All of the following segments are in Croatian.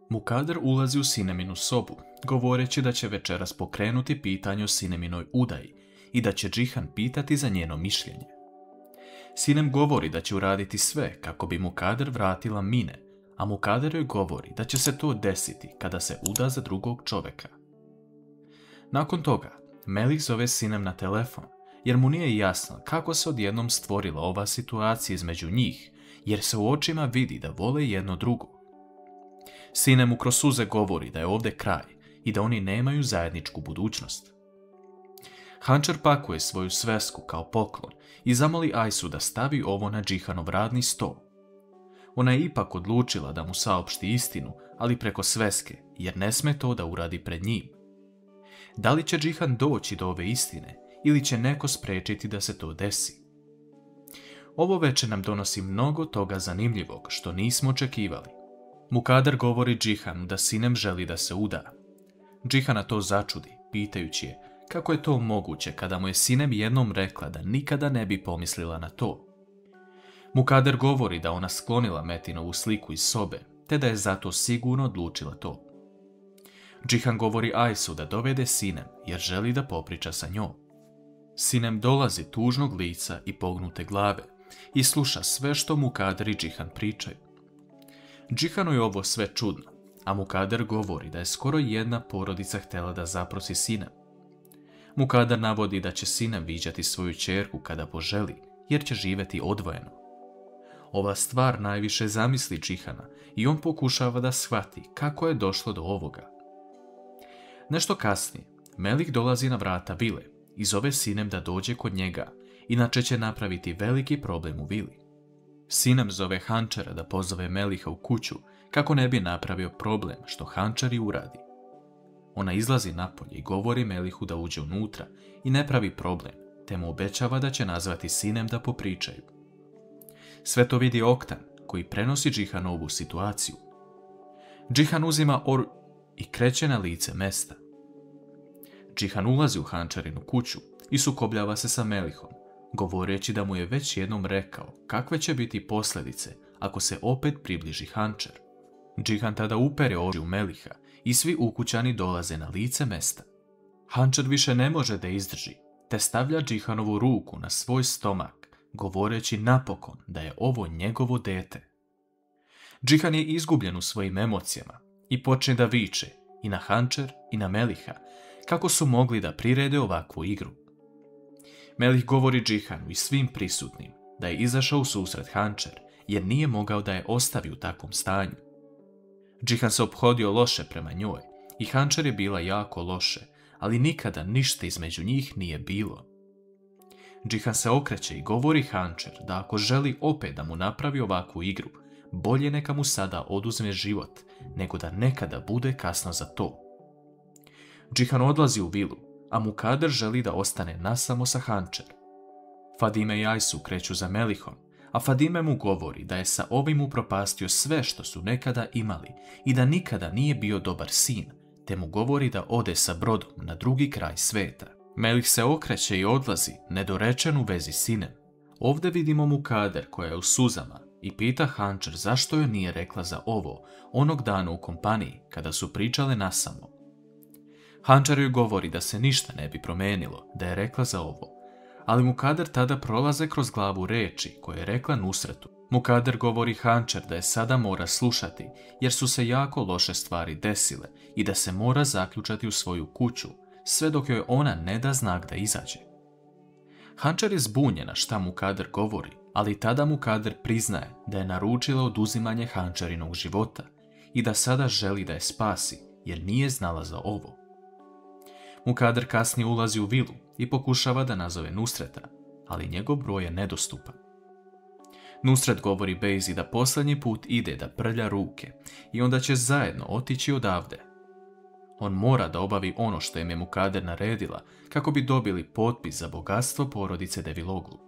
Mukader ulazi u Sineminu sobu, govoreći da će večeras pokrenuti pitanje o Sineminoj udaji i da će Džihan pitati za njeno mišljenje. Sinem govori da će uraditi sve kako bi Mukader vratila Mine, a Mukader joj govori da će se to desiti kada se uda za drugog čovjeka. Nakon toga, Melih zove Sinem na telefon, jer mu nije jasno kako se odjednom stvorila ova situacija između njih, jer se u očima vidi da vole jedno drugo. Sinem mu kroz suze govori da je ovdje kraj i da oni nemaju zajedničku budućnost. Hančer pakuje svoju svesku kao poklon i zamoli Ajsu da stavi ovo na Džihanov radni sto. Ona je ipak odlučila da mu saopšti istinu, ali preko sveske, jer ne sme to da uradi pred njim. Da li će Džihan doći do ove istine ili će neko spriječiti da se to desi? Ovo večer nam donosi mnogo toga zanimljivog što nismo očekivali. Mukader govori Džihanu da Sinem želi da se uda. Džihana to začudi, pitajući je kako je to moguće kada mu je Sinem jednom rekla da nikada ne bi pomislila na to. Mukader govori da ona sklonila Metinovu sliku iz sobe, te da je zato sigurno odlučila to. Džihan govori Ajsu da dovede Sinem jer želi da popriča sa njom. Sinem dolazi tužnog lica i pognute glave i sluša sve što Mukader i Džihan pričaju. Džihanu je ovo sve čudno, a Mukader govori da je skoro jedna porodica htjela da zaprosi Sinem. Mukader navodi da će Sinem viđati svoju ćerku kada poželi, jer će živjeti odvojeno. Ova stvar najviše zamisli Džihana i on pokušava da shvati kako je došlo do ovoga. Nešto kasnije, Melih dolazi na vrata vile i zove Sinem da dođe kod njega, inače će napraviti veliki problem u vili. Sinem zove Hančera da pozove Meliha u kuću kako ne bi napravio problem što Hančer i uradi. Ona izlazi napolje i govori Melihu da uđe unutra i ne pravi problem, te mu obećava da će nazvati Sinem da popričaju. Sve to vidi Oktan, koji prenosi Džihanovu situaciju. Džihan uzima i kreće na lice mesta. Džihan ulazi u Hančerinu kuću i sukobljava se sa Melihom, govoreći da mu je već jednom rekao kakve će biti posljedice ako se opet približi Hančer. Džihan tada upere oči u Meliha i svi ukućani dolaze na lice mesta. Hančer više ne može da izdrži, te stavlja Džihanovu ruku na svoj stomak, govoreći napokon da je ovo njegovo dete. Džihan je izgubljen u svojim emocijama i počne da viče i na Hančer i na Meliha kako su mogli da prirede ovakvu igru. Melih govori Džihanu i svim prisutnim da je izašao u susret Hančer jer nije mogao da je ostavi u takvom stanju. Džihan se ophodio loše prema njoj i Hančer je bila jako loše, ali nikada ništa između njih nije bilo. Džihan se okreće i govori Hančer da ako želi opet da mu napravi ovakvu igru, bolje neka mu sada oduzme život, nego da nekada bude kasno za to. Džihan odlazi u vilu, a Mukader želi da ostane nasamo sa Hančer. Fadime i Ajsu kreću za Melihom, a Fadime mu govori da je sa ovim upropastio sve što su nekada imali i da nikada nije bio dobar sin, te mu govori da ode sa brodom na drugi kraj sveta. Melih se okreće i odlazi, nedorečen u vezi s Sinem. Ovdje vidimo Mukader koja je u suzama i pita Hančer zašto joj nije rekla za ovo onog dana u kompaniji kada su pričale nasamo. Hančer joj govori da se ništa ne bi promenilo da je rekla za ovo, ali Mukader tada prolaze kroz glavu reči koje je rekla Nusretu. Mukader govori Hančer da je sada mora slušati jer su se jako loše stvari desile i da se mora zaključati u svoju kuću sve dok joj ona ne da znak da izađe. Hančer je zbunjena šta Mukader govori, ali tada Mukader priznaje da je naručila oduzimanje Hančerinog života i da sada želi da je spasi jer nije znala za ovo. Mukader kasnije ulazi u vilu i pokušava da nazove Nusreta, ali njegov broj je nedostupan. Nusret govori Bejzi da posljednji put ide da prlja ruke i onda će zajedno otići odavde. On mora da obavi ono što im je Mukader naredila kako bi dobili potpis za bogatstvo porodice Deviloglu.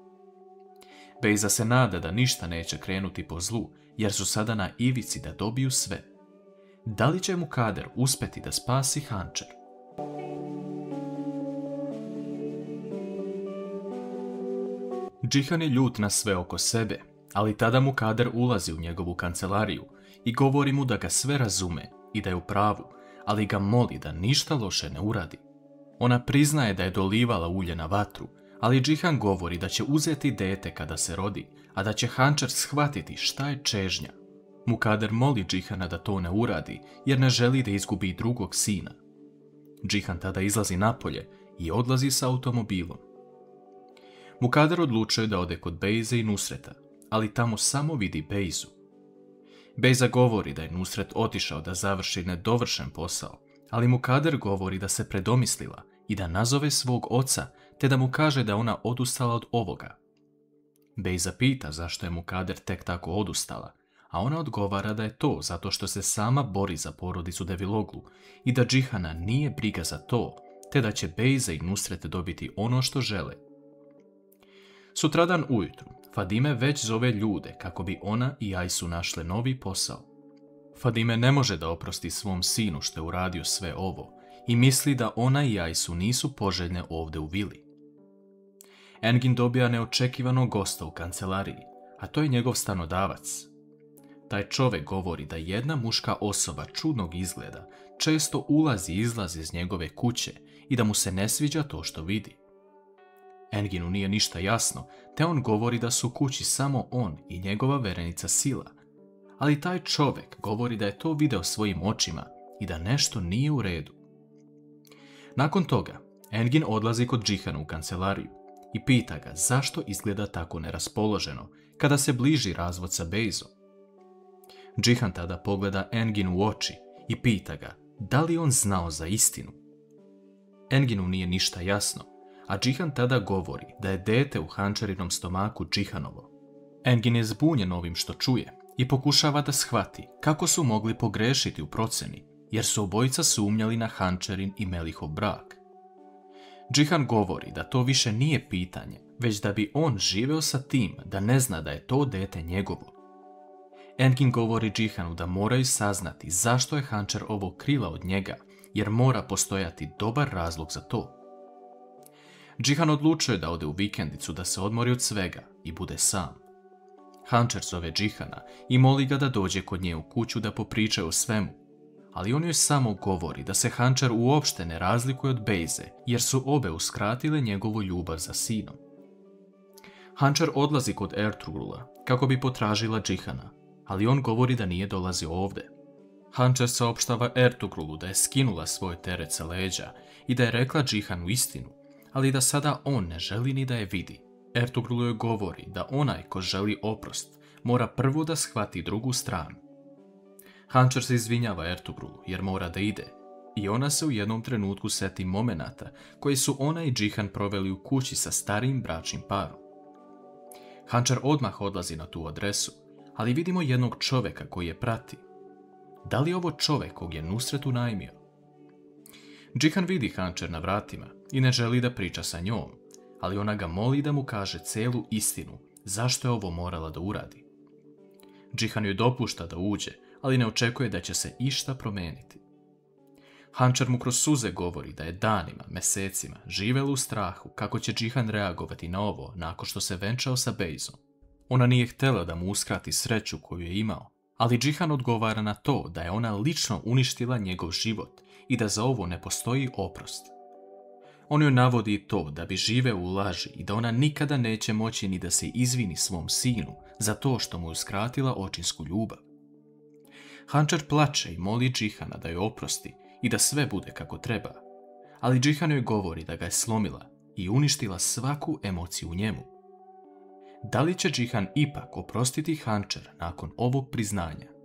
Bejza se nada da ništa neće krenuti po zlu jer su sada na ivici da dobiju sve. Da li će Mukader uspeti da spasi Hančer? Džihan je ljut na sve oko sebe, ali tada Mukader ulazi u njegovu kancelariju i govori mu da ga sve razume i da je u pravu, ali ga moli da ništa loše ne uradi. Ona priznaje da je dolivala ulje na vatru, ali Džihan govori da će uzeti dete kada se rodi, a da će Hančer shvatiti šta je čežnja. Mukader moli Džihana da to ne uradi, jer ne želi da izgubi drugog sina. Džihan tada izlazi napolje i odlazi sa automobilom. Mukader odlučuje da ode kod Bejze i Nusreta, ali tamo samo vidi Bejzu. Bejza govori da je Nusret otišao da završi nedovršen posao, ali Mukader govori da se predomislila i da nazove svog oca, te da mu kaže da ona odustala od ovoga. Bejza pita zašto je Mukader tek tako odustala, a ona odgovara da je to zato što se sama bori za porodicu Deviloglu i da Džihana nije briga za to, te da će Bejza i Nusret dobiti ono što žele. Sutradan ujutru, Fadime već zove ljude kako bi ona i Ajsu našle novi posao. Fadime ne može da oprosti svom sinu što je uradio sve ovo i misli da ona i Ajsu nisu poželjne ovde u vili. Engin dobija neočekivanog gosta u kancelariji, a to je njegov stanodavac. Taj čovjek govori da jedna muška osoba čudnog izgleda često ulazi i izlazi iz njegove kuće i da mu se ne sviđa to što vidi. Enginu nije ništa jasno, te on govori da su u kući samo on i njegova verenica Sila, ali taj čovjek govori da je to video svojim očima i da nešto nije u redu. Nakon toga, Engin odlazi kod Džihana u kancelariju i pita ga zašto izgleda tako neraspoloženo kada se bliži razvod sa Bejzom. Džihan tada pogleda Enginu u oči i pita ga da li on znao za istinu. Enginu nije ništa jasno, a Džihan tada govori da je dete u Hančerinom stomaku Džihanovo. Engin je zbunjen ovim što čuje i pokušava da shvati kako su mogli pogrešiti u proceni, jer su obojica sumnjali na Hančerin i Melihov brak. Džihan govori da to više nije pitanje, već da bi on živeo sa tim da ne zna da je to dete njegovo. Engin govori Džihanu da moraju saznati zašto je Hančer ovo krila od njega, jer mora postojati dobar razlog za to. Džihan odlučuje da ode u vikendicu da se odmori od svega i bude sam. Hančer zove Džihana i moli ga da dođe kod nje u kuću da popričaju o svemu, ali on joj samo govori da se Hančer uopšte ne razlikuje od Bejze, jer su obe uskratile njegovu ljubav za sinom. Hančer odlazi kod Ertugrula kako bi potražila Džihana, ali on govori da nije dolazio ovde. Hančer saopštava Ertugrulu da je skinula svoj teret sa leđa i da je rekla Džihanu istinu, ali da sada on ne želi ni da je vidi. Ertugrul joj govori da onaj ko želi oprost mora prvo da shvati drugu stranu. Hančer se izvinjava Ertugrulu jer mora da ide i ona se u jednom trenutku seti momenata koji su ona i Džihan proveli u kući sa starijim bračnim parom. Hančer odmah odlazi na tu adresu, ali vidimo jednog čovjeka koji je prati. Da li je ovo čovjek kog je Nusret unajmio? Džihan vidi Hančer na vratima i ne želi da priča sa njom, ali ona ga moli da mu kaže celu istinu zašto je ovo morala da uradi. Džihan joj dopušta da uđe, ali ne očekuje da će se išta promeniti. Hančer mu kroz suze govori da je danima, mesecima živela u strahu kako će Džihan reagovati na ovo nakon što se venčao sa Bejzom. Ona nije htjela da mu uskrati sreću koju je imao, ali Džihan odgovara na to da je ona lično uništila njegov život i da za ovo ne postoji oprost. On joj navodi to da bi živeo u laži i da ona nikada neće moći ni da se izvini svom sinu za to što mu je uskratila očinsku ljubav. Hančer plače i moli Džihana da joj oprosti i da sve bude kako treba, ali Džihan joj govori da ga je slomila i uništila svaku emociju u njemu. Da li će Džihan ipak oprostiti Hančer nakon ovog priznanja?